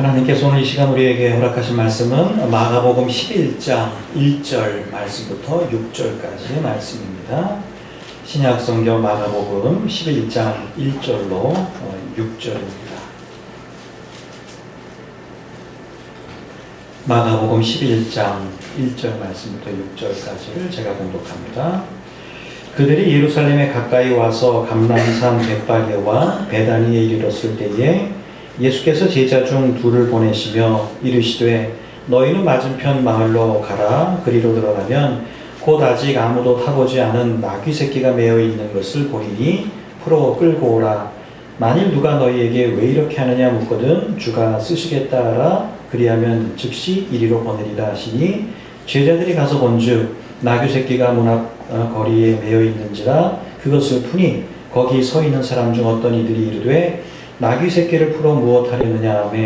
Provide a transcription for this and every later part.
하나님께서 오늘 이 시간 우리에게 허락하신 말씀은 마가복음 11장 1절 말씀부터 6절까지의 말씀입니다. 신약성경 마가복음 11장 1절로 6절입니다. 마가복음 11장 1절 말씀부터 6절까지를 제가 봉독합니다. 그들이 예루살렘에 가까이 와서 감람산 벳바게와 베다니에 이르렀을 때에 예수께서 제자 중 둘을 보내시며 이르시되 너희는 맞은편 마을로 가라. 그리로 들어가면 곧 아직 아무도 타보지 않은 나귀 새끼가 매어 있는 것을 보리니 풀어 끌고 오라. 만일 누가 너희에게 왜 이렇게 하느냐 묻거든 주가 쓰시겠다 하라. 그리하면 즉시 이리로 보내리라 하시니 제자들이 가서 본즉 나귀 새끼가 문 앞 거리에 매어 있는지라. 그것을 푸니 거기 서 있는 사람 중 어떤 이들이 이르되 나귀 새끼를 풀어 무엇하려느냐 하며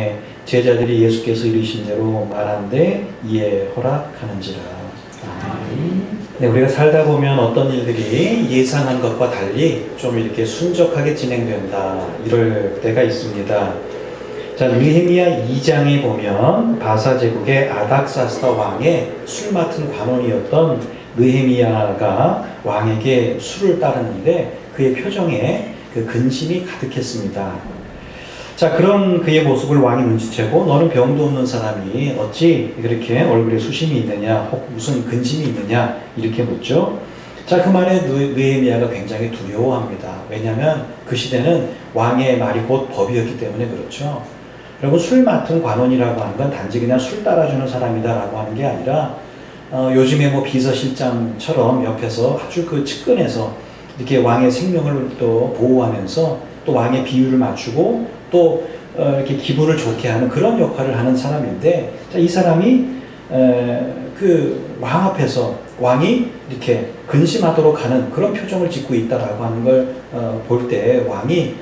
제자들이 예수께서 이르신 대로 말한데 이에 허락하는지라. 아멘. 네, 우리가 살다 보면 어떤 일들이 예상한 것과 달리 좀 이렇게 순적하게 진행된다, 이럴 때가 있습니다. 자, 느헤미야 2장에 보면 바사 제국의 아닥사스다 왕의 술 맡은 관원이었던 느헤미야가 왕에게 술을 따르는데 그의 표정에 그 근심이 가득했습니다. 자, 그런 그의 모습을 왕이 눈치채고 너는 병도 없는 사람이 어찌 그렇게 얼굴에 수심이 있느냐, 혹 무슨 근심이 있느냐, 이렇게 묻죠. 자, 그 말에 느헤미야가 굉장히 두려워합니다. 왜냐하면 그 시대는 왕의 말이 곧 법이었기 때문에 그렇죠. 그리고 술 맡은 관원이라고 하는 건 단지 그냥 술 따라주는 사람이다라고 하는 게 아니라 요즘에 뭐 비서실장처럼 옆에서 아주 그 측근에서 이렇게 왕의 생명을 또 보호하면서 또 왕의 비유를 맞추고 또 이렇게 기분을 좋게 하는 그런 역할을 하는 사람인데, 자, 이 사람이 그 왕 앞에서 왕이 이렇게 근심하도록 하는 그런 표정을 짓고 있다라고 하는 걸 볼 때 왕이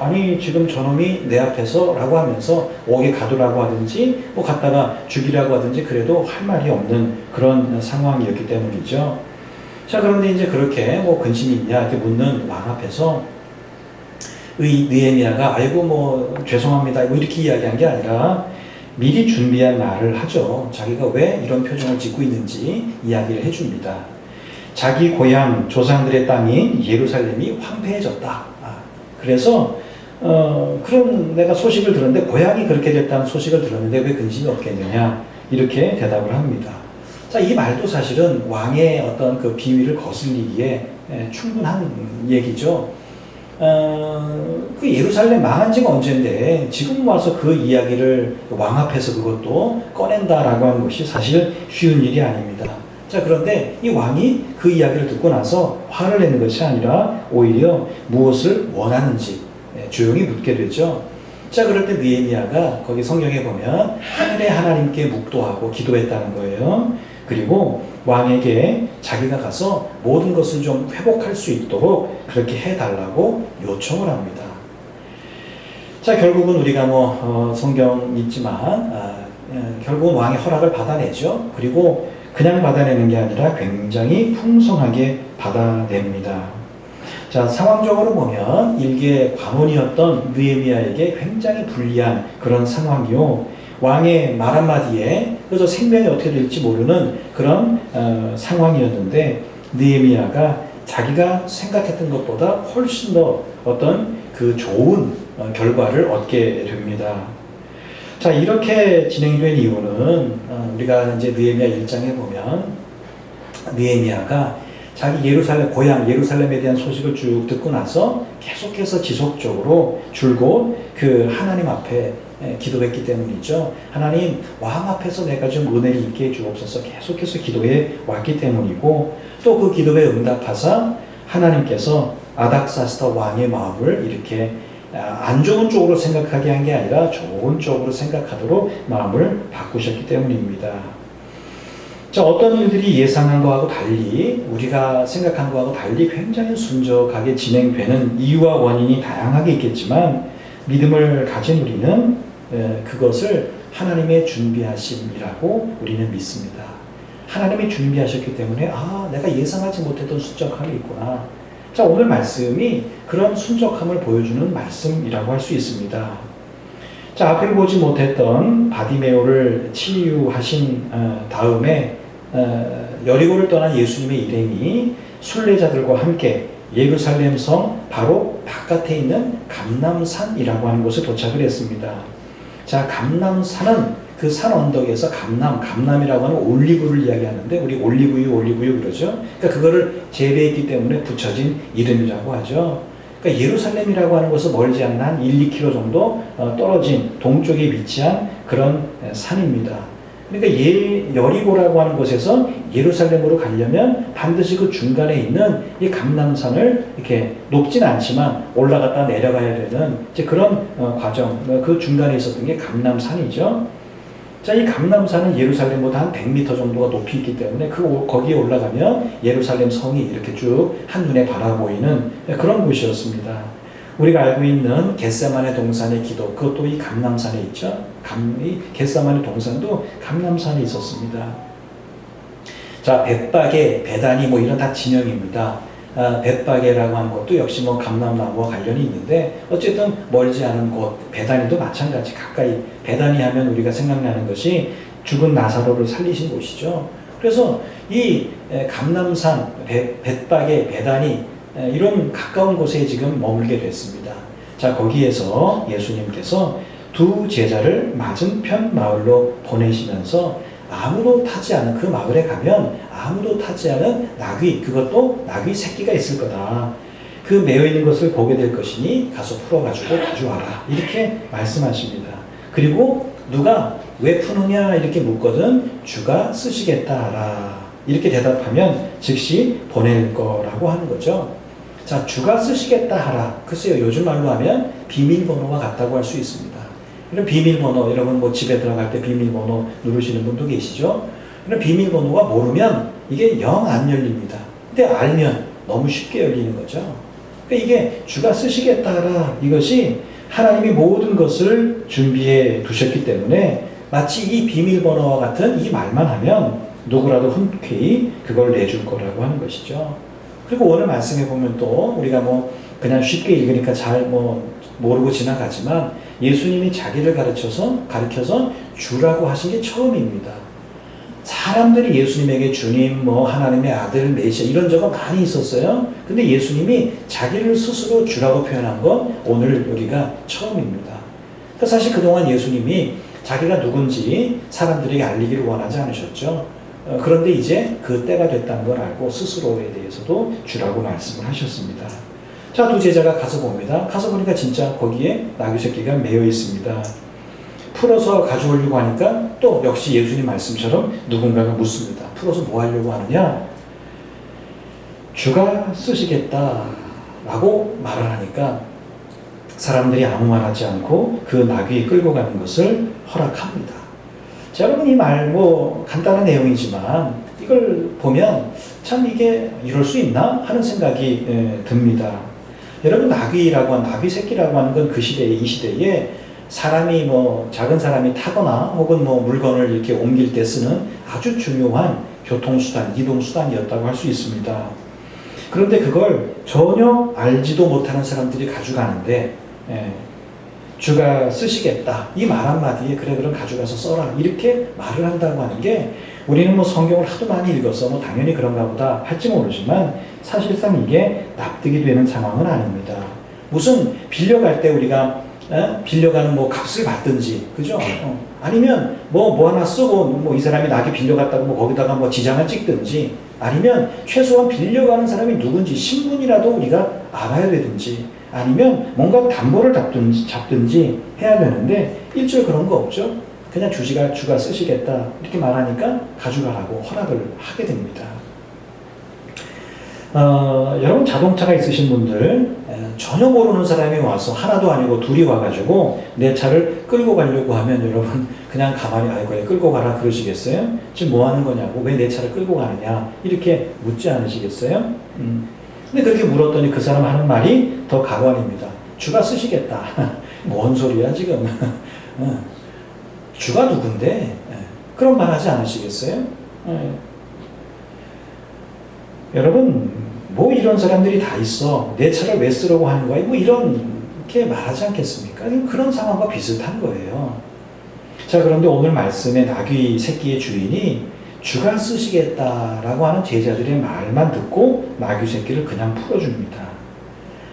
아니 지금 저놈이 내 앞에서 라고 하면서 옥에 가두라고 하든지 뭐 갖다가 죽이라고 하든지 그래도 할 말이 없는 그런 상황이었기 때문이죠. 자, 그런데 이제 그렇게 뭐 근심이 있냐 이렇게 묻는 왕 앞에서 느헤미야가 아이고 뭐 죄송합니다 뭐 이렇게 이야기한 게 아니라 미리 준비한 말을 하죠. 자기가 왜 이런 표정을 짓고 있는지 이야기를 해줍니다. 자기 고향 조상들의 땅인 예루살렘이 황폐해졌다. 그래서 그럼 내가 소식을 들었는데 고향이 그렇게 됐다는 소식을 들었는데 왜 근심이 없겠느냐, 이렇게 대답을 합니다. 자, 이 말도 사실은 왕의 어떤 그 비위를 거슬리기에 충분한 얘기죠. 그 예루살렘 망한 지가 언젠데 지금 와서 그 이야기를 왕 앞에서 그것도 꺼낸다라고 하는 것이 사실 쉬운 일이 아닙니다. 자, 그런데 이 왕이 그 이야기를 듣고 나서 화를 내는 것이 아니라 오히려 무엇을 원하는지 조용히 묻게 되죠. 자, 그럴 때 느헤미야가 거기 성경에 보면 하늘의 하나님께 묵도하고 기도했다는 거예요. 그리고 왕에게 자기가 가서 모든 것을 좀 회복할 수 있도록 그렇게 해달라고 요청을 합니다. 자, 결국은 우리가 성경 있지만 결국은 왕의 허락을 받아내죠. 그리고 그냥 받아내는 게 아니라 굉장히 풍성하게 받아냅니다. 자, 상황적으로 보면 일개 관원이었던 느헤미야에게 굉장히 불리한 그런 상황이요. 왕의 말 한마디에 그래서 생명이 어떻게 될지 모르는 그런 상황이었는데 느헤미야가 자기가 생각했던 것보다 훨씬 더 어떤 그 좋은 결과를 얻게 됩니다. 자, 이렇게 진행이 된 이유는 우리가 이제 느헤미야 1장에 보면 느헤미야가 자기 예루살렘 고향 예루살렘에 대한 소식을 쭉 듣고 나서 계속해서 지속적으로 줄곧 그 하나님 앞에 기도했기 때문이죠. 하나님, 왕 앞에서 내가 좀 은혜를 있게 해주옵소서 계속해서 기도해 왔기 때문이고, 또 그 기도에 응답하사 하나님께서 아닥사스다 왕의 마음을 이렇게 안 좋은 쪽으로 생각하게 한 게 아니라 좋은 쪽으로 생각하도록 마음을 바꾸셨기 때문입니다. 자, 어떤 일들이 예상한 것하고 달리 우리가 생각한 것하고 달리 굉장히 순적하게 진행되는 이유와 원인이 다양하게 있겠지만 믿음을 가진 우리는 그것을 하나님의 준비하심이라고 우리는 믿습니다. 하나님이 준비하셨기 때문에 내가 예상하지 못했던 순적함이 있구나. 자, 오늘 말씀이 그런 순적함을 보여주는 말씀이라고 할 수 있습니다. 자, 앞을 보지 못했던 바디메오를 치유하신 다음에 여리고를 떠난 예수님의 일행이 순례자들과 함께 예루살렘 성 바로 바깥에 있는 감람산이라고 하는 곳에 도착을 했습니다. 자, 감람산은 그 산 언덕에서 감람이라고 하는 올리브를 이야기하는데 우리 올리브유 그러죠. 그러니까 그거를 재배했기 때문에 붙여진 이름이라고 하죠. 그러니까 예루살렘이라고 하는 곳은 멀지 않은 한 1, 2km 정도 떨어진 동쪽에 위치한 그런 산입니다. 그러니까 여리고라고 하는 곳에서 예루살렘으로 가려면 반드시 그 중간에 있는 이 감람산을 이렇게 높진 않지만 올라갔다 내려가야 되는 이제 그런 과정, 그 중간에 있었던 게 감람산이죠. 자, 이 감람산은 예루살렘보다 한 100m 정도가 높이 있기 때문에 거기에 올라가면 예루살렘 성이 이렇게 쭉 한눈에 바라보이는 그런 곳이었습니다. 우리가 알고 있는 겟세마네 동산의 기도, 그것도 이 감람산에 있죠. 이 겟세마네 동산도 감람산에 있었습니다. 자, 벳바게, 베다니 뭐 이런 다 지명입니다. 벳바게라고 하는 것도 역시 뭐 감람나무와 관련이 있는데 어쨌든 멀지 않은 곳, 베다니도 마찬가지 가까이. 베다니 하면 우리가 생각나는 것이 죽은 나사로를 살리신 곳이죠. 그래서 이 감람산, 벳바게, 베다니 이런 가까운 곳에 지금 머물게 됐습니다. 자, 거기에서 예수님께서 두 제자를 맞은편 마을로 보내시면서 아무도 타지 않은 그 마을에 가면 아무도 타지 않은 나귀, 그것도 나귀 새끼가 있을 거다. 그 매여 있는 것을 보게 될 것이니 가서 풀어가지고 가져와라. 이렇게 말씀하십니다. 그리고 누가 왜 푸느냐 이렇게 묻거든 주가 쓰시겠다 하라. 이렇게 대답하면 즉시 보낼 거라고 하는 거죠. 자, 주가 쓰시겠다 하라. 글쎄요, 요즘 말로 하면 비밀번호가 같다고 할 수 있습니다. 이런 비밀번호, 여러분 뭐 집에 들어갈 때 비밀번호 누르시는 분도 계시죠? 이런 비밀번호가 모르면 이게 영 안 열립니다. 근데 알면 너무 쉽게 열리는 거죠. 그러니까 이게 주가 쓰시겠다 하라. 이것이 하나님이 모든 것을 준비해 두셨기 때문에 마치 이 비밀번호와 같은 이 말만 하면 누구라도 흔쾌히 그걸 내줄 거라고 하는 것이죠. 그리고 오늘 말씀해 보면 또 우리가 뭐 그냥 쉽게 읽으니까 잘 뭐 모르고 지나가지만 예수님이 자기를 가르쳐서 주라고 하신 게 처음입니다. 사람들이 예수님에게 주님, 뭐 하나님의 아들, 메시아 이런 적은 많이 있었어요. 근데 예수님이 자기를 스스로 주라고 표현한 건 오늘 여기가 처음입니다. 그러니까 사실 그동안 예수님이 자기가 누군지 사람들에게 알리기를 원하지 않으셨죠. 그런데 이제 그 때가 됐다는 걸 알고 스스로에 대해서도 주라고 말씀을 하셨습니다. 자, 두 제자가 가서 봅니다. 가서 보니까 진짜 거기에 나귀 새끼가 매여 있습니다. 풀어서 가져오려고 하니까 또 역시 예수님 말씀처럼 누군가가 묻습니다. 풀어서 뭐 하려고 하느냐? 주가 쓰시겠다라고 말을 하니까 사람들이 아무 말 하지 않고 그 나귀 끌고 가는 것을 허락합니다. 자, 여러분 이 말 뭐 간단한 내용이지만 이걸 보면 참 이게 이럴 수 있나 하는 생각이 듭니다. 여러분 나귀라고 나귀 새끼라고 하는 건 그 시대에 이 시대에 사람이 뭐 작은 사람이 타거나 혹은 뭐 물건을 이렇게 옮길 때 쓰는 아주 중요한 교통수단, 이동수단이었다고 할 수 있습니다. 그런데 그걸 전혀 알지도 못하는 사람들이 가져가는데 주가 쓰시겠다. 이 말 한마디에 그래 그럼 가져가서 써라. 이렇게 말을 한다고 하는 게 우리는 뭐 성경을 하도 많이 읽어서 뭐 당연히 그런가 보다 할지 모르지만 사실상 이게 납득이 되는 상황은 아닙니다. 무슨 빌려갈 때 우리가 빌려가는 뭐 값을 받든지, 그죠? 아니면 뭐 하나 쓰고 뭐 이 사람이 나게 빌려갔다고 뭐 거기다가 뭐 지장을 찍든지 아니면 최소한 빌려가는 사람이 누군지 신분이라도 우리가 알아야 되든지 아니면 뭔가 담보를 잡든지 해야 되는데 일절 그런 거 없죠? 그냥 주가 쓰시겠다 이렇게 말하니까 가져가라고 허락을 하게 됩니다. 여러분 자동차가 있으신 분들 전혀 모르는 사람이 와서 하나도 아니고 둘이 와가지고 내 차를 끌고 가려고 하면 여러분 그냥 가만히 아이고 끌고 가라 그러시겠어요? 지금 뭐 하는 거냐고 왜 내 차를 끌고 가느냐 이렇게 묻지 않으시겠어요? 근데 그렇게 물었더니 그 사람 하는 말이 더 가관입니다. 주가 쓰시겠다. 뭔 소리야 지금. 주가 누군데? 그런 말 하지 않으시겠어요? 여러분 뭐 이런 사람들이 다 있어. 내 차를 왜 쓰려고 하는 거야? 뭐 이런 그렇게 말하지 않겠습니까? 그런 상황과 비슷한 거예요. 자, 그런데 오늘 말씀의 나귀 새끼의 주인이 주가 쓰시겠다라고 하는 제자들의 말만 듣고 나귀 새끼를 그냥 풀어줍니다.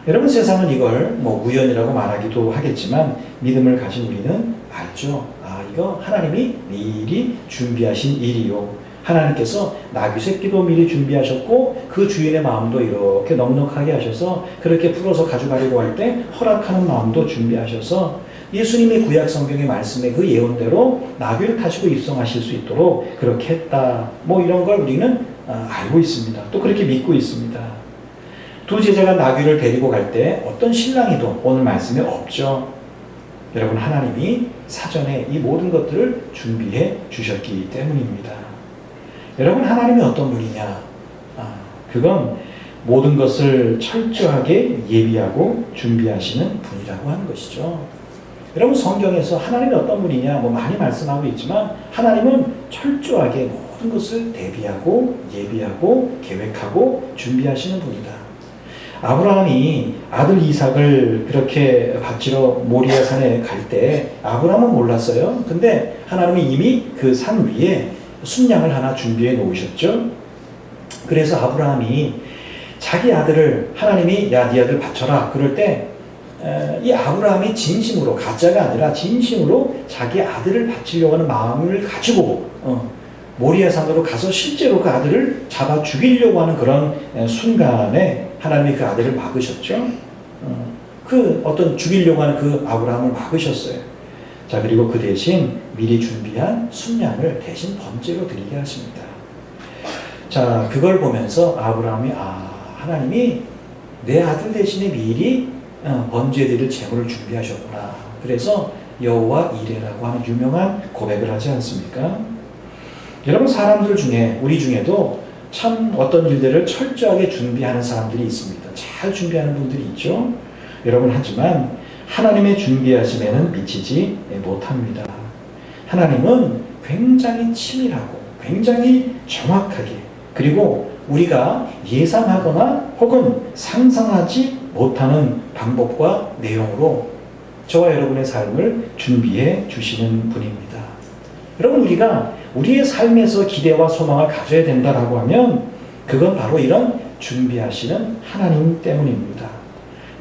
여러분, 세상은 이걸 뭐 우연이라고 말하기도 하겠지만 믿음을 가진 우리는 알죠. 아, 이거 하나님이 미리 준비하신 일이요. 하나님께서 나귀 새끼도 미리 준비하셨고 그 주인의 마음도 이렇게 넉넉하게 하셔서 그렇게 풀어서 가져가려고 할 때 허락하는 마음도 준비하셔서 예수님의 구약 성경의 말씀의 그 예언대로 나귀를 타시고 입성하실 수 있도록 그렇게 했다. 뭐 이런 걸 우리는 알고 있습니다. 또 그렇게 믿고 있습니다. 두 제자가 나귀를 데리고 갈 때 어떤 신랑이도 오늘 말씀에 없죠. 여러분, 하나님이 사전에 이 모든 것들을 준비해 주셨기 때문입니다. 여러분, 하나님이 어떤 분이냐? 그건 모든 것을 철저하게 예비하고 준비하시는 분이라고 하는 것이죠. 여러분, 성경에서 하나님이 어떤 분이냐 뭐 많이 말씀하고 있지만 하나님은 철저하게 모든 것을 대비하고 예비하고 계획하고 준비하시는 분이다. 아브라함이 아들 이삭을 그렇게 바치러 모리아 산에 갈 때 아브라함은 몰랐어요. 근데 하나님이 이미 그 산 위에 순양을 하나 준비해 놓으셨죠. 그래서 아브라함이 자기 아들을 하나님이 야, 네 아들 바쳐라 그럴 때 이 아브라함이 진심으로, 가짜가 아니라 진심으로 자기 아들을 바치려고 하는 마음을 가지고 모리아 산으로 가서 실제로 그 아들을 잡아 죽이려고 하는 그런 순간에 하나님이 그 아들을 막으셨죠. 그 어떤 죽이려고 하는 그 아브라함을 막으셨어요. 자, 그리고 그 대신 미리 준비한 순양을 대신 번제로 드리게 하십니다. 자, 그걸 보면서 아브라함이 하나님이 내 아들 대신에 미리 번제에 드릴 제물을 준비하셨구나. 그래서 여호와 이레라고 하는 유명한 고백을 하지 않습니까? 여러분, 사람들 중에 우리 중에도 참 어떤 일들을 철저하게 준비하는 사람들이 있습니다. 잘 준비하는 분들이 있죠. 여러분, 하지만 하나님의 준비하심에는 미치지 못합니다. 하나님은 굉장히 치밀하고 굉장히 정확하게, 그리고 우리가 예상하거나 혹은 상상하지 못하는 방법과 내용으로 저와 여러분의 삶을 준비해 주시는 분입니다. 여러분, 우리가 우리의 삶에서 기대와 소망을 가져야 된다라고 하면 그건 바로 이런 준비하시는 하나님 때문입니다.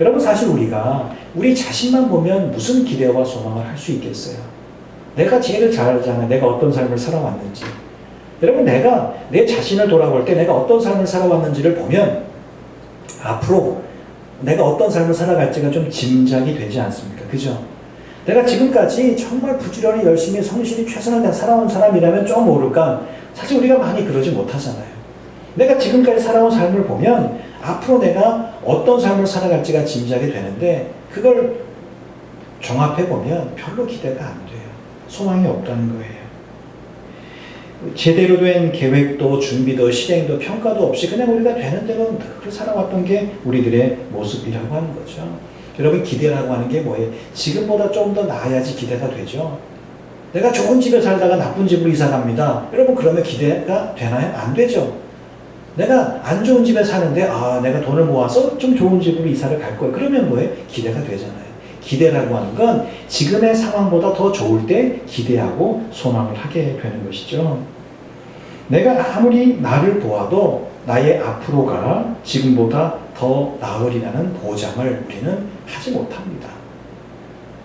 여러분, 사실 우리가 우리 자신만 보면 무슨 기대와 소망을 할 수 있겠어요? 내가 제일 잘 알잖아요. 내가 어떤 삶을 살아왔는지. 여러분, 내가 내 자신을 돌아볼 때 내가 어떤 삶을 살아왔는지를 보면 앞으로 내가 어떤 삶을 살아갈지가 좀 짐작이 되지 않습니까? 그죠? 내가 지금까지 정말 부지런히 열심히 성실히 최선을 다해 살아온 사람이라면 좀 모를까? 사실 우리가 많이 그러지 못하잖아요. 내가 지금까지 살아온 삶을 보면 앞으로 내가 어떤 삶을 살아갈지가 짐작이 되는데 그걸 종합해보면 별로 기대가 안 돼요. 소망이 없다는 거예요. 제대로 된 계획도 준비도 실행도 평가도 없이 그냥 우리가 되는 대로 늘 살아왔던 게 우리들의 모습이라고 하는 거죠. 여러분, 기대라고 하는 게 뭐예요? 지금보다 좀 더 나아야지 기대가 되죠. 내가 좋은 집에 살다가 나쁜 집으로 이사 갑니다. 여러분, 그러면 기대가 되나요? 안 되죠. 내가 안 좋은 집에 사는데 내가 돈을 모아서 좀 좋은 집으로 이사를 갈 거예요. 그러면 뭐예요? 기대가 되잖아요. 기대라고 하는 건 지금의 상황보다 더 좋을 때 기대하고 소망을 하게 되는 것이죠. 내가 아무리 나를 보아도 나의 앞으로가 지금보다 더 나으리라는 보장을 우리는 하지 못합니다.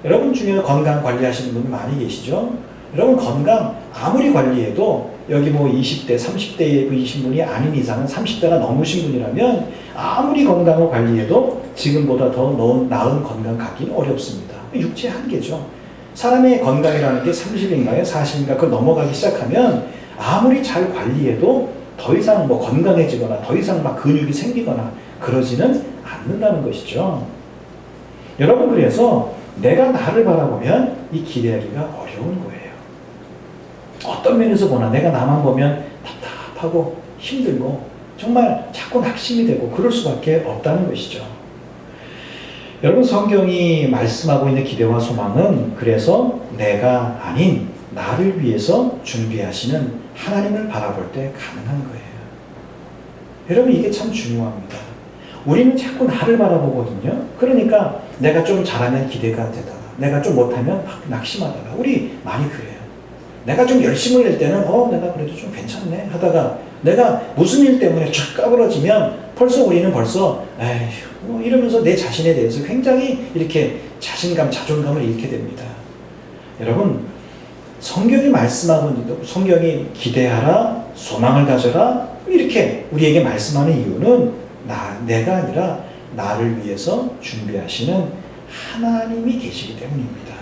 여러분 중에 건강 관리하시는 분 많이 계시죠? 여러분, 건강 아무리 관리해도 여기 뭐 20대, 30대에 계신 분이 아닌 이상은 30대가 넘으신 분이라면 아무리 건강을 관리해도 지금보다 더 나은 건강 갖기는 어렵습니다. 육체의 한계죠. 사람의 건강이라는 게 30인가요? 40인가? 그걸 넘어가기 시작하면 아무리 잘 관리해도 더 이상 뭐 건강해지거나 더 이상 막 근육이 생기거나 그러지는 않는다는 것이죠. 여러분, 그래서 내가 나를 바라보면 이 기대하기가 어려운 거예요. 어떤 면에서 보나 내가 나만 보면 답답하고 힘들고 정말 자꾸 낙심이 되고 그럴 수밖에 없다는 것이죠. 여러분, 성경이 말씀하고 있는 기대와 소망은 그래서 내가 아닌 나를 위해서 준비하시는 하나님을 바라볼 때 가능한 거예요. 여러분, 이게 참 중요합니다. 우리는 자꾸 나를 바라보거든요. 그러니까 내가 좀 잘하면 기대가 되다가 내가 좀 못하면 막 낙심하다가 우리 많이 그래요. 내가 좀 열심을 낼 때는 내가 그래도 좀 괜찮네 하다가 내가 무슨 일 때문에 쫙 까부러지면 우리는 에휴 이러면서 내 자신에 대해서 굉장히 이렇게 자신감, 자존감을 잃게 됩니다. 여러분, 성경이 말씀하고 있는데 성경이 기대하라, 소망을 가져라 이렇게 우리에게 말씀하는 이유는 내가 아니라 나를 위해서 준비하시는 하나님이 계시기 때문입니다.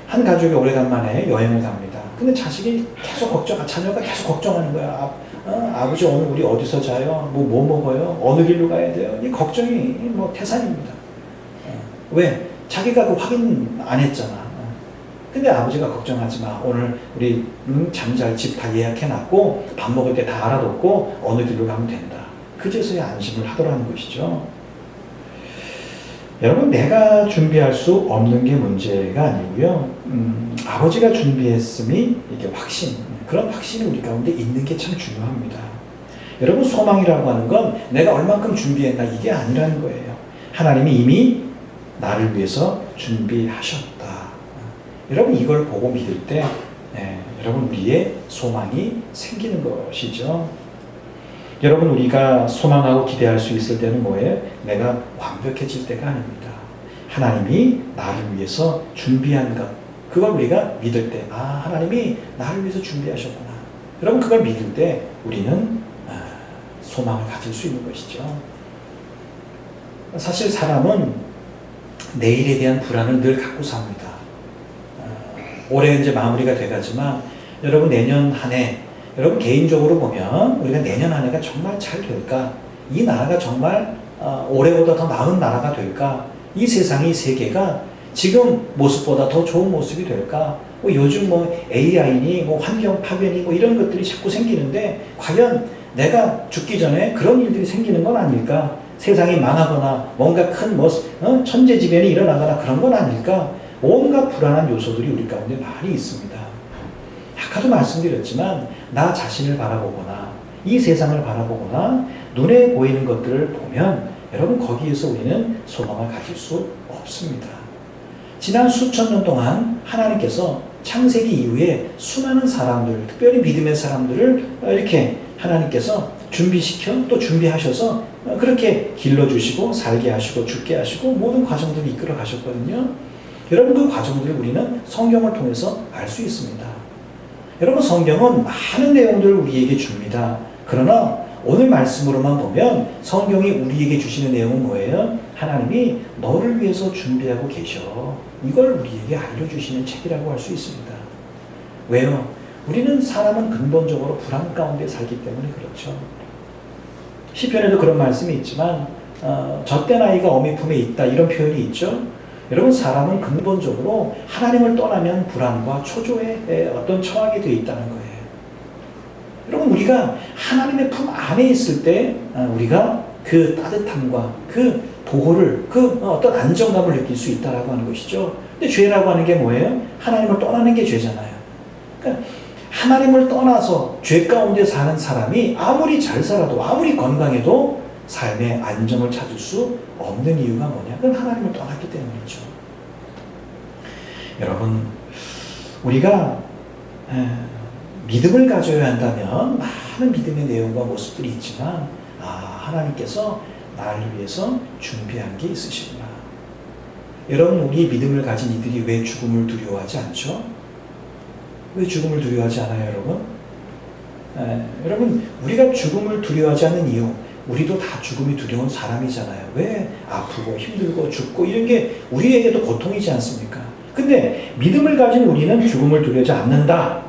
한 가족이 오래간만에 여행을 갑니다. 근데 자녀가 계속 걱정하는 거야. 아버지 오늘 우리 어디서 자요? 뭐 먹어요? 어느 길로 가야 돼요? 이 걱정이 태산입니다. 왜? 자기가 그 확인 안 했잖아. 근데 아버지가 걱정하지 마. 오늘 우리 잠잘 집 다 예약해놨고 밥 먹을 때 다 알아뒀고 어느 길로 가면 된다. 그제서야 안심을 하더라는 것이죠. 여러분, 내가 준비할 수 없는 게 문제가 아니고요. 아버지가 준비했음이 이게 그런 확신이 우리 가운데 있는 게 참 중요합니다. 여러분, 소망이라고 하는 건 내가 얼만큼 준비했나 이게 아니라는 거예요. 하나님이 이미 나를 위해서 준비하셨다. 여러분, 이걸 보고 믿을 때 여러분 우리의 소망이 생기는 것이죠. 여러분, 우리가 소망하고 기대할 수 있을 때는 뭐예요? 내가 완벽해질 때가 아닙니다. 하나님이 나를 위해서 준비한 것, 그걸 우리가 믿을 때 하나님이 나를 위해서 준비하셨구나. 여러분, 그걸 믿을 때 우리는 소망을 가질 수 있는 것이죠. 사실 사람은 내일에 대한 불안을 늘 갖고 삽니다. 올해 이제 마무리가 돼가지만 여러분, 내년 한 해 여러분 개인적으로 보면 우리가 내년 한 해가 정말 잘 될까? 이 나라가 정말 올해보다 더 나은 나라가 될까? 이 세상이, 세계가 지금 모습보다 더 좋은 모습이 될까? 요즘 AI니 환경 파괴니 이런 것들이 자꾸 생기는데 과연 내가 죽기 전에 그런 일들이 생기는 건 아닐까? 세상이 망하거나 뭔가 큰 천재지변이 일어나거나 그런 건 아닐까? 온갖 불안한 요소들이 우리 가운데 많이 있습니다. 아까도 말씀드렸지만 나 자신을 바라보거나 이 세상을 바라보거나 눈에 보이는 것들을 보면 여러분 거기에서 우리는 소망을 가질 수 없습니다. 지난 수천 년 동안 하나님께서 창세기 이후에 수많은 사람들, 특별히 믿음의 사람들을 이렇게 하나님께서 준비시켜 또 준비하셔서 그렇게 길러주시고 살게 하시고 죽게 하시고 모든 과정들을 이끌어 가셨거든요. 여러분, 그 과정들을 우리는 성경을 통해서 알 수 있습니다. 여러분, 성경은 많은 내용들을 우리에게 줍니다. 그러나 오늘 말씀으로만 보면 성경이 우리에게 주시는 내용은 뭐예요? 하나님이 너를 위해서 준비하고 계셔. 이걸 우리에게 알려주시는 책이라고 할 수 있습니다. 왜요? 우리는 사람은 근본적으로 불안 가운데 살기 때문에 그렇죠. 시편에도 그런 말씀이 있지만 젖된 아이가 어미 품에 있다 이런 표현이 있죠. 여러분, 사람은 근본적으로 하나님을 떠나면 불안과 초조에 어떤 처하게 되어 있다는 거예요. 여러분, 우리가 하나님의 품 안에 있을 때 우리가 그 따뜻함과 그 보호를, 그 어떤 안정감을 느낄 수 있다라고 하는 것이죠. 근데 죄라고 하는 게 뭐예요? 하나님을 떠나는 게 죄잖아요. 그러니까 하나님을 떠나서 죄 가운데 사는 사람이 아무리 잘 살아도 아무리 건강해도 삶의 안정을 찾을 수 없는 이유가 뭐냐? 그건 하나님을 떠났기 때문이죠. 여러분, 우리가 믿음을 가져야 한다면 많은 믿음의 내용과 모습들이 있지만 하나님께서 나를 위해서 준비한 게 있으시구나. 여러분, 우리 믿음을 가진 이들이 왜 죽음을 두려워하지 않죠? 왜 죽음을 두려워하지 않아요, 여러분? 여러분, 우리가 죽음을 두려워하지 않는 이유, 우리도 다 죽음이 두려운 사람이잖아요. 왜? 아프고 힘들고 죽고 이런 게 우리에게도 고통이지 않습니까? 근데 믿음을 가진 우리는 죽음을 두려워하지 않는다.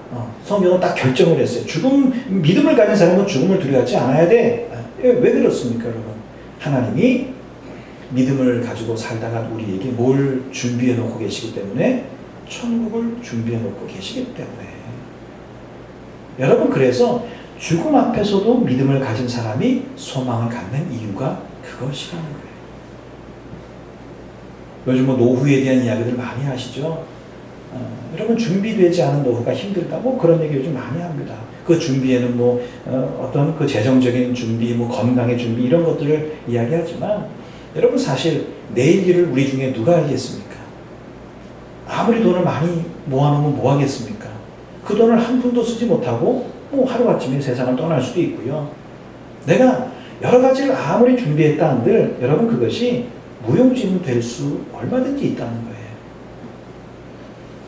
성경은 딱 결정을 했어요. 믿음을 가진 사람은 죽음을 두려워하지 않아야 돼. 왜 그렇습니까, 여러분? 하나님이 믿음을 가지고 살다가 우리에게 뭘 준비해 놓고 계시기 때문에 천국을 준비해 놓고 계시기 때문에 여러분, 그래서 죽음 앞에서도 믿음을 가진 사람이 소망을 갖는 이유가 그것이라는 거예요. 요즘 노후에 대한 이야기들 많이 하시죠? 여러분, 준비되지 않은 노후가 힘들다. 그런 얘기 요즘 많이 합니다. 그 준비에는 어떤 그 재정적인 준비, 건강의 준비 이런 것들을 이야기하지만 여러분 사실 내일 일을 우리 중에 누가 알겠습니까? 아무리 돈을 많이 모아놓으면 뭐 하겠습니까? 그 돈을 한 푼도 쓰지 못하고 뭐 하루아침에 세상을 떠날 수도 있고요. 내가 여러 가지를 아무리 준비했다 한들 여러분 그것이 무용지물 될 수 얼마든지 있다는 거예요.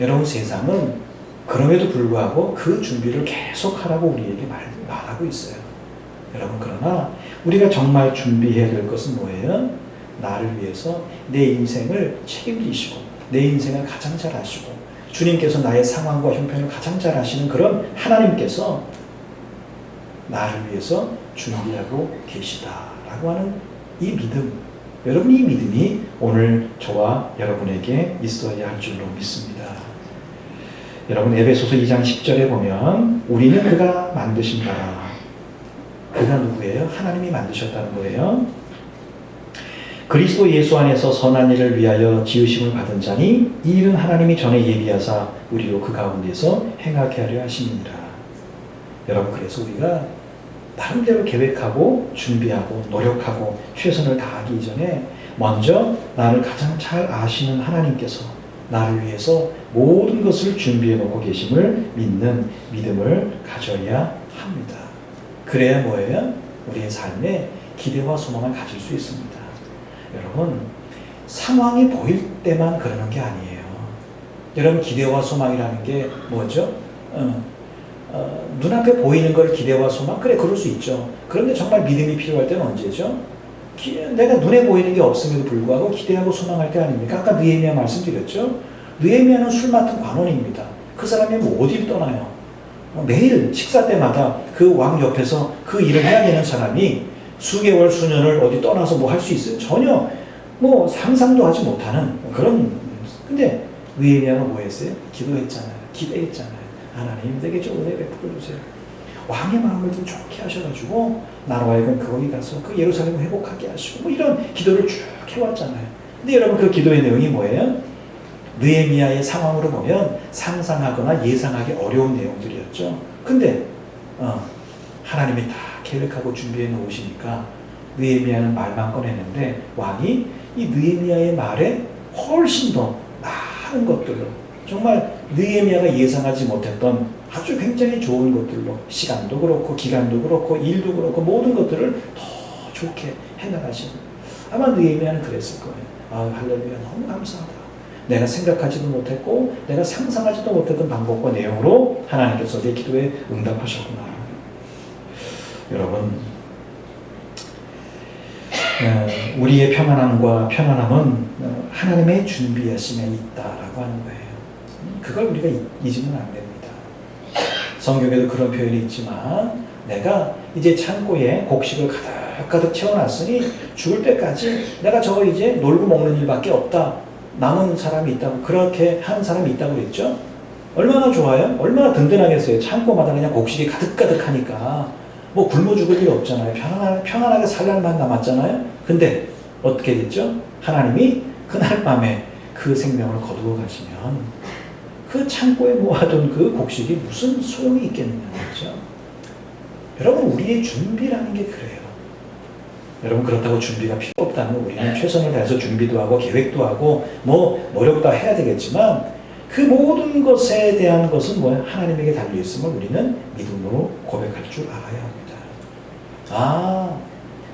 여러분 세상은 그럼에도 불구하고 그 준비를 계속 하라고 우리에게 말하고 있어요. 여러분 그러나 우리가 정말 준비해야 될 것은 뭐예요? 나를 위해서 내 인생을 책임지시고 내 인생을 가장 잘 아시고 주님께서 나의 상황과 형편을 가장 잘 아시는 그런 하나님께서 나를 위해서 준비하고 계시다라고 하는 이 믿음, 여러분 이 믿음이 오늘 저와 여러분에게 있어야 할 줄로 믿습니다. 여러분 에베소서 2장 10절에 보면 우리는 그가 만드신 바라. 그가 누구예요? 하나님이 만드셨다는 거예요. 그리스도 예수 안에서 선한 일을 위하여 지으심을 받은 자니 이 일은 하나님이 전에 예비하사 우리로 그 가운데서 행하게 하려 하심이니라. 여러분 그래서 우리가 나름대로 계획하고 준비하고 노력하고 최선을 다하기 이전에 먼저 나를 가장 잘 아시는 하나님께서 나를 위해서 모든 것을 준비해 놓고 계심을 믿는 믿음을 가져야 합니다. 그래야 뭐예요? 우리의 삶에 기대와 소망을 가질 수 있습니다. 여러분 상황이 보일 때만 그러는 게 아니에요. 여러분 기대와 소망이라는 게 뭐죠? 눈앞에 보이는 걸 기대와 소망? 그래 그럴 수 있죠. 그런데 정말 믿음이 필요할 때는 언제죠? 내가 눈에 보이는 게 없음에도 불구하고 기대하고 소망할 때 아닙니까? 아까 느헤미야 말씀드렸죠? 느헤미야는 술 맡은 관원입니다. 그 사람이 뭐 어디를 떠나요? 매일 식사 때마다 그 왕 옆에서 그 일을 해야 되는 사람이 수개월 수년을 어디 떠나서 뭐 할 수 있어요? 전혀 뭐 상상도 하지 못하는 그런. 근데 느헤미야는 뭐 했어요? 기도했잖아요. 기대했잖아요. 하나님 내게 좀 은혜 베풀어 주세요. 왕의 마음을 좀 좋게 하셔가지고 나로 하여금 거기 가서 그 예루살렘을 회복하게 하시고 뭐 이런 기도를 쭉 해왔잖아요. 근데 여러분 그 기도의 내용이 뭐예요? 느헤미야의 상황으로 보면 상상하거나 예상하기 어려운 내용들이었죠. 근데 하나님이 다 계획하고 준비해 놓으시니까 느헤미야는 말만 꺼내는데 왕이 이 느헤미야의 말에 훨씬 더 많은 것들로 정말 느헤미야가 예상하지 못했던 아주 굉장히 좋은 것들로 시간도 그렇고 기간도 그렇고 일도 그렇고 모든 것들을 더 좋게 해나가신 아마 느헤미야는 그랬을 거예요. 아 할렐루야 너무 감사하다. 내가 생각하지도 못했고 내가 상상하지도 못했던 방법과 내용으로 하나님께서 내 기도에 응답하셨구나. 여러분 우리의 평안함과 편안함은 하나님의 준비하심에 있다라고 하는 거예요. 그걸 우리가 잊으면 안 됩니다. 성경에도 그런 표현이 있지만 내가 이제 창고에 곡식을 가득 채워놨으니 죽을 때까지 내가 저거 이제 놀고 먹는 일밖에 없다. 남은 사람이 있다고 그렇게 한 사람이 있다고 그랬죠. 얼마나 좋아요? 얼마나 든든하겠어요. 창고마다 그냥 곡식이 가득하니까 뭐 굶어 죽을 일 없잖아요. 편안하게 살 날만 남았잖아요. 근데 어떻게 됐죠? 하나님이 그날 밤에 그 생명을 거두어 가시면 그 창고에 모아둔 그 곡식이 무슨 소용이 있겠느냐 말이죠. 여러분 우리의 준비라는 게 그래요. 여러분 그렇다고 준비가 필요 없다면 우리는 최선을 다해서 준비도 하고 계획도 하고 뭐 노력도 해야 되겠지만 그 모든 것에 대한 것은 뭐야? 하나님에게 달려있음을 우리는 믿음으로 고백할 줄 알아야 합니다. 아,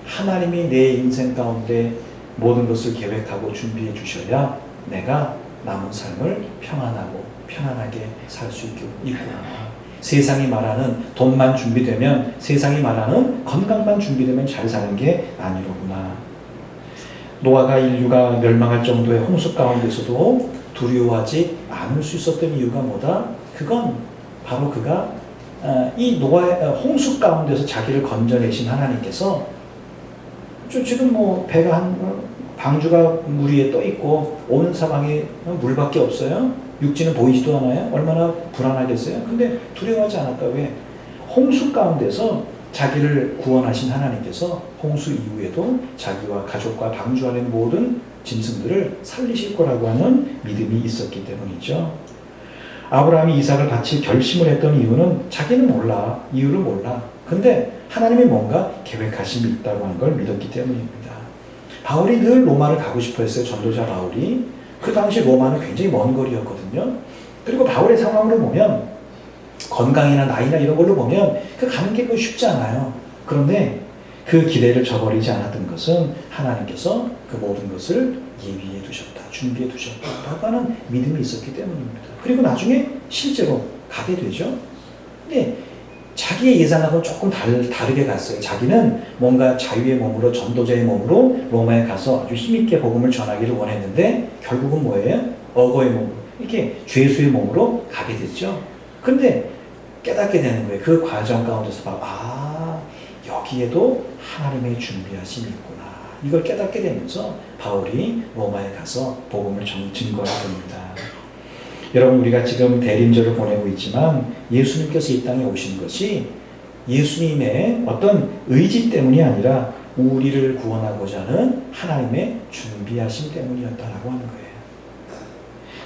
하나님이 내 인생 가운데 모든 것을 계획하고 준비해 주셔야 내가 남은 삶을 평안하고 편안하게 살 수 있구나. 세상이 말하는 돈만 준비되면, 세상이 말하는 건강만 준비되면 잘 사는 게 아니로구나. 노아가 인류가 멸망할 정도의 홍수 가운데서도 두려워하지 않을 수 있었던 이유가 뭐다? 그건 바로 그가 이 노아의 홍수 가운데서 자기를 건져내신 하나님께서 지금 뭐 배가 방주가 물 위에 떠 있고 온 사방에 물밖에 없어요. 육지는 보이지도 않아요. 얼마나 불안하겠어요. 근데 두려워하지 않았다. 왜? 홍수 가운데서 자기를 구원하신 하나님께서 홍수 이후에도 자기와 가족과 방주 안에 모든 짐승들을 살리실 거라고 하는 믿음이 있었기 때문이죠. 아브라함이 이삭을 바칠 결심을 했던 이유는 자기는 몰라. 이유를 몰라. 근데 하나님이 뭔가 계획하심이 있다고 하는 걸 믿었기 때문입니다. 바울이 늘 로마를 가고 싶어 했어요. 전도자 바울이. 그 당시 로마는 굉장히 먼 거리였거든요. 그리고 바울의 상황으로 보면 건강이나 나이나 이런 걸로 보면 그 가는 게 쉽지 않아요. 그런데 그 기대를 저버리지 않았던 것은 하나님께서 그 모든 것을 예비해 두셨다. 준비해 두셨다. 라고 하는 믿음이 있었기 때문입니다. 그리고 나중에 실제로 가게 되죠. 근데 자기의 예상하고는 조금 다르게 갔어요. 자기는 뭔가 자유의 몸으로 전도자의 몸으로 로마에 가서 아주 힘있게 복음을 전하기를 원했는데 결국은 뭐예요? 어거의 몸으로 이렇게 죄수의 몸으로 가게 됐죠. 그런데 깨닫게 되는 거예요. 그 과정 가운데서 여기에도 하나님의 준비하심이 있구나. 이걸 깨닫게 되면서 바울이 로마에 가서 복음을 증거하게 됩니다. 여러분, 우리가 지금 대림절을 보내고 있지만 예수님께서 이 땅에 오신 것이 예수님의 어떤 의지 때문이 아니라 우리를 구원하고자 하는 하나님의 준비하심 때문이었다라고 하는 거예요.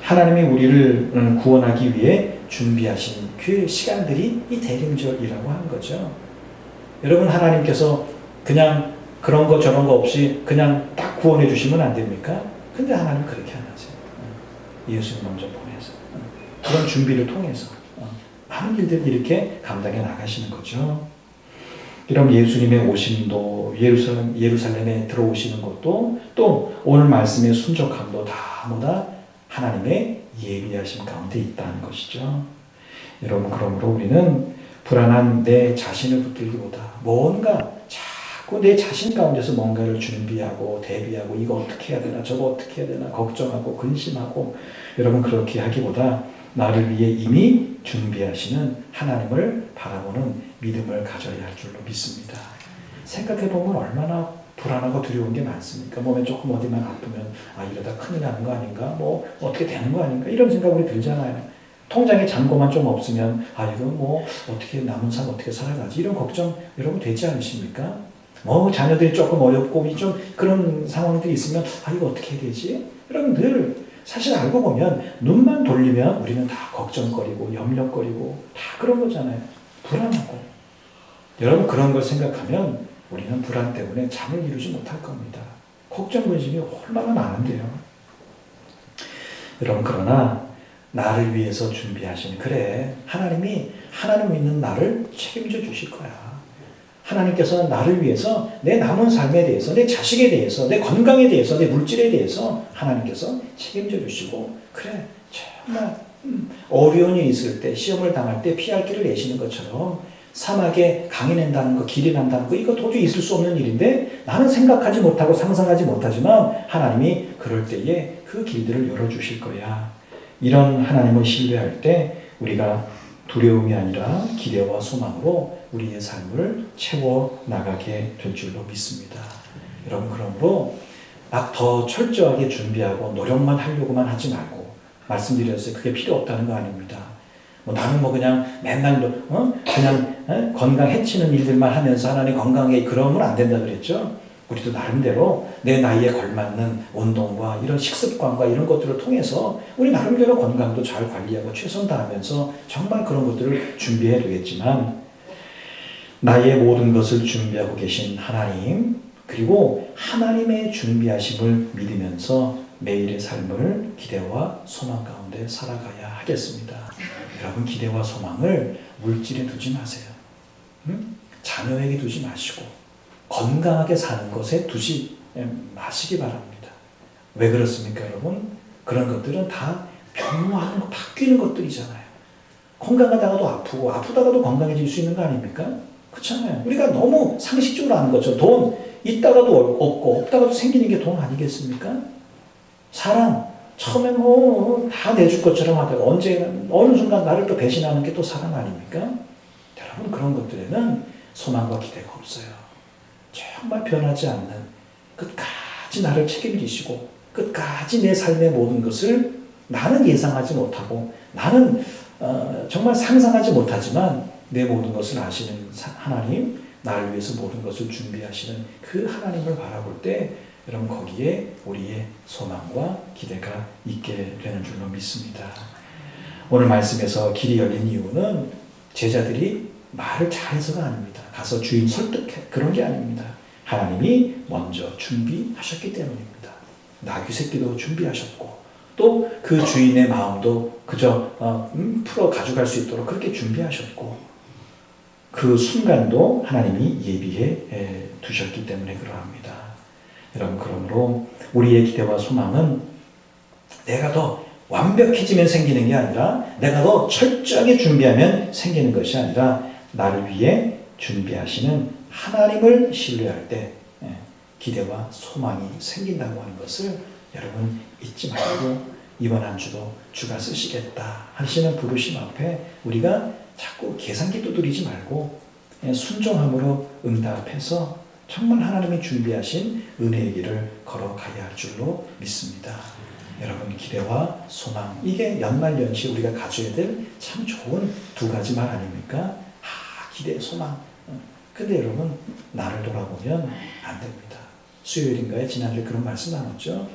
하나님이 우리를 구원하기 위해 준비하신 그 시간들이 이 대림절이라고 하는 거죠. 여러분, 하나님께서 그냥 그런 거 저런 거 없이 그냥 딱 구원해 주시면 안 됩니까? 근데 하나님 그렇게 안 하세요. 예수님 먼저 보내서 그런 준비를 통해서 많은 일들을 이렇게 감당해 나가시는 거죠. 이런 예수님의 오심도 예루살렘에 들어오시는 것도 또 오늘 말씀의 순적함도 다 뭐다? 하나님의 예비하심 가운데 있다는 것이죠. 여러분, 그러므로 우리는 불안한 내 자신을 붙들기보다 뭔가 자꾸 내 자신 가운데서 뭔가를 준비하고 대비하고 이거 어떻게 해야 되나 저거 어떻게 해야 되나 걱정하고 근심하고 여러분 그렇게 하기보다 나를 위해 이미 준비하시는 하나님을 바라보는 믿음을 가져야 할 줄로 믿습니다. 생각해보면 얼마나 불안하고 두려운 게 많습니까? 몸에 조금 어디만 아프면 이러다 큰일 나는 거 아닌가? 뭐 어떻게 되는 거 아닌가? 이런 생각이 들잖아요. 통장에 잔고만 좀 없으면 이거 뭐 어떻게 남은 삶 어떻게 살아가지? 이런 걱정 여러분 되지 않으십니까? 뭐 자녀들이 조금 어렵고 좀 그런 상황들이 있으면 이거 어떻게 해야 되지? 여러분 늘 사실 알고 보면 눈만 돌리면 우리는 다 걱정거리고 염려거리고 다 그런 거잖아요. 불안하고. 여러분 그런 걸 생각하면 우리는 불안 때문에 잠을 이루지 못할 겁니다. 걱정 근심이 얼마나 많은데요. 여러분 그러나 나를 위해서 준비하신 하나님이 하나님 믿는 나를 책임져 주실 거야. 하나님께서 나를 위해서 내 남은 삶에 대해서 내 자식에 대해서 내 건강에 대해서 내 물질에 대해서 하나님께서 책임져 주시고 정말 어려운 일이 있을 때 시험을 당할 때 피할 길을 내시는 것처럼 사막에 강이 난다는 거 길이 난다는 거 이거 도저히 있을 수 없는 일인데 나는 생각하지 못하고 상상하지 못하지만 하나님이 그럴 때에 그 길들을 열어주실 거야. 이런 하나님을 신뢰할 때 우리가 두려움이 아니라 기대와 소망으로 우리의 삶을 채워나가게 될 줄로 믿습니다. 여러분 그러므로 막 더 철저하게 준비하고 노력만 하려고만 하지 말고 말씀드렸어요. 그게 필요 없다는 거 아닙니다. 나는 그냥 맨날 그냥 건강 해치는 일들만 하면서 하나님 건강에 그러면 안 된다 그랬죠. 우리도 나름대로 내 나이에 걸맞는 운동과 이런 식습관과 이런 것들을 통해서 우리 나름대로 건강도 잘 관리하고 최선 다하면서 정말 그런 것들을 준비해야 되겠지만 나의 모든 것을 준비하고 계신 하나님 그리고 하나님의 준비하심을 믿으면서 매일의 삶을 기대와 소망 가운데 살아가야 하겠습니다. 여러분 기대와 소망을 물질에 두지 마세요. 자녀에게 두지 마시고 건강하게 사는 것에 두지 마시기 바랍니다. 왜 그렇습니까 여러분? 그런 것들은 다 변화하는 거 바뀌는 것들이잖아요. 건강하다가도 아프고 아프다가도 건강해질 수 있는 거 아닙니까? 그렇잖아요. 우리가 너무 상식적으로 아는 거죠. 돈 있다가도 없고 없다가도 생기는 게 돈 아니겠습니까? 사랑 처음에 다 내줄 것처럼 하다가 어느 순간 나를 또 배신하는 게 또 사랑 아닙니까? 여러분 그런 것들에는 소망과 기대가 없어요. 정말 변하지 않는 끝까지 나를 책임지시고 끝까지 내 삶의 모든 것을 나는 예상하지 못하고 나는 정말 상상하지 못하지만 내 모든 것을 아시는 하나님 나를 위해서 모든 것을 준비하시는 그 하나님을 바라볼 때 여러분 거기에 우리의 소망과 기대가 있게 되는 줄로 믿습니다. 오늘 말씀에서 길이 열린 이유는 제자들이 말을 잘해서가 아닙니다. 가서 주인 설득해 그런 게 아닙니다. 하나님이 먼저 준비하셨기 때문입니다. 나귀 새끼도 준비하셨고 또 그 주인의 마음도 그저 풀어 가져갈 수 있도록 그렇게 준비하셨고 그 순간도 하나님이 예비해 두셨기 때문에 그러합니다. 여러분, 그러므로 우리의 기대와 소망은 내가 더 완벽해지면 생기는 게 아니라 내가 더 철저하게 준비하면 생기는 것이 아니라 나를 위해 준비하시는 하나님을 신뢰할 때 기대와 소망이 생긴다고 하는 것을 여러분 잊지 말고 이번 한 주도 주가 쓰시겠다 하시는 부르심 앞에 우리가 자꾸 계산기 두드리지 말고 순종함으로 응답해서 정말 하나님이 준비하신 은혜의 길을 걸어가야 할 줄로 믿습니다. 여러분, 기대와 소망, 이게 연말연시 우리가 가져야 될 참 좋은 두 가지 말 아닙니까? 기대, 소망. 근데 여러분, 나를 돌아보면 안 됩니다. 수요일인가요? 지난주에 그런 말씀 나눴죠?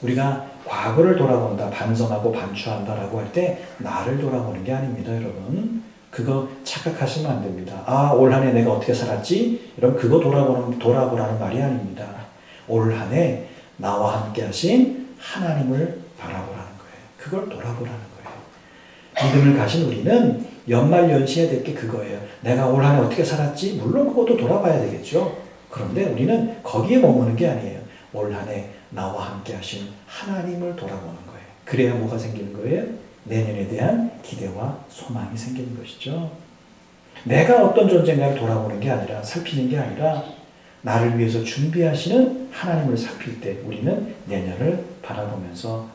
우리가 과거를 돌아본다, 반성하고 반추한다라고 할 때 나를 돌아보는 게 아닙니다, 여러분. 그거 착각하시면 안 됩니다. 올 한 해 내가 어떻게 살았지? 여러분, 그거 돌아보라는 말이 아닙니다. 올 한 해 나와 함께 하신 하나님을 바라보라는 거예요. 그걸 돌아보라는 거예요. 믿음을 가진 우리는 연말연시해야 될 게 그거예요. 내가 올 한 해 어떻게 살았지? 물론 그것도 돌아봐야 되겠죠. 그런데 우리는 거기에 머무는 게 아니에요. 올 한 해 나와 함께 하신 하나님을 돌아보는 거예요. 그래야 뭐가 생기는 거예요? 내년에 대한 기대와 소망이 생기는 것이죠. 내가 어떤 존재인가를 돌아보는 게 아니라, 살피는 게 아니라 나를 위해서 준비하시는 하나님을 살필 때 우리는 내년을 바라보면서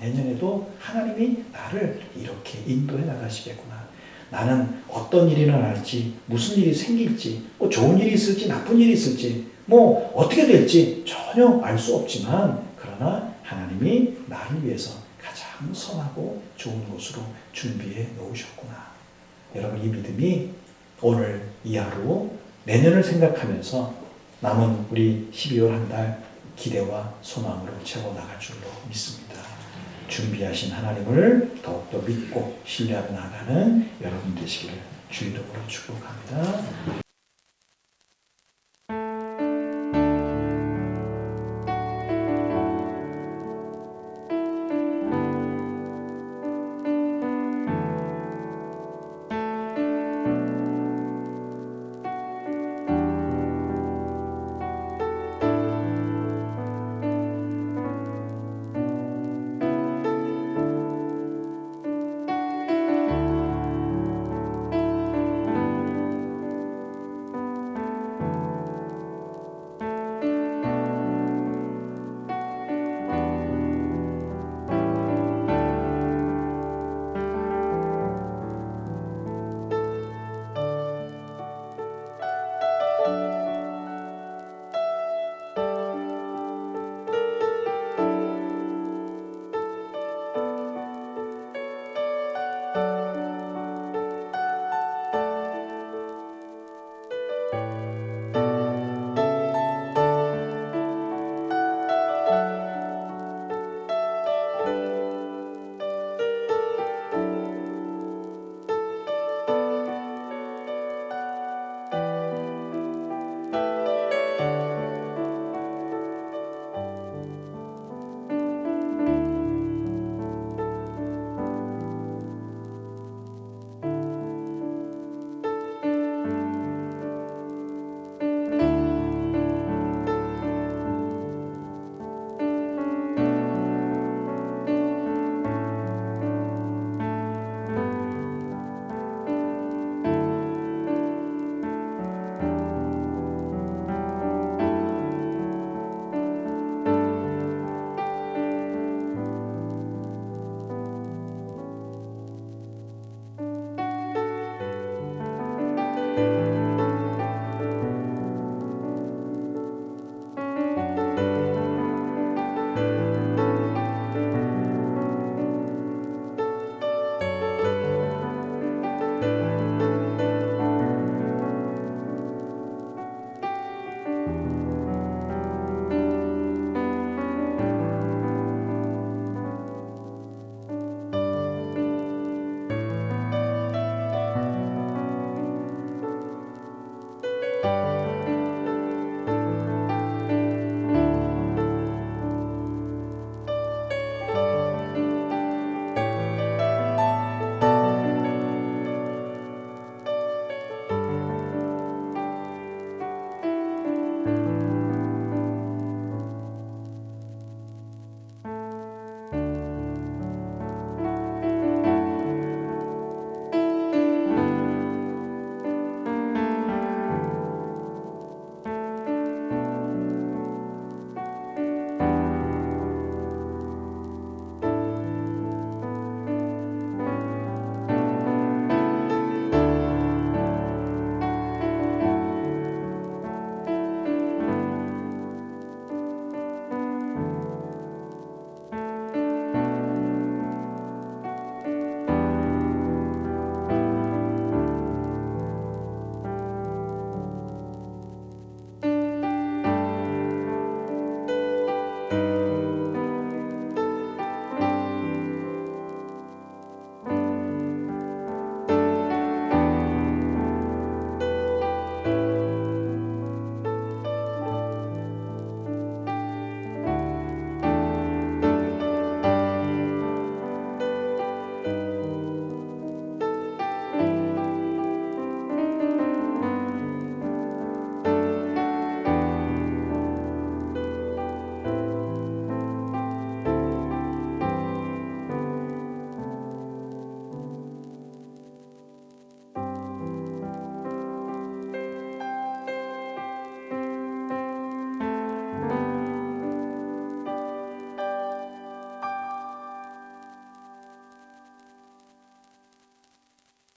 내년에도 하나님이 나를 이렇게 인도해 나가시겠구나. 나는 어떤 일이 일어날지, 무슨 일이 생길지, 뭐 좋은 일이 있을지 나쁜 일이 있을지, 뭐 어떻게 될지 전혀 알 수 없지만, 그러나 하나님이 나를 위해서 가장 선하고 좋은 곳으로 준비해 놓으셨구나. 여러분, 이 믿음이 오늘 이 하루 내년을 생각하면서 남은 우리 12월 한 달 기대와 소망으로 채워나갈 줄로 믿습니다. 준비하신 하나님을 더욱더 믿고 신뢰하며 나가는 여러분 되시기를 주의 이름으로 축복합니다.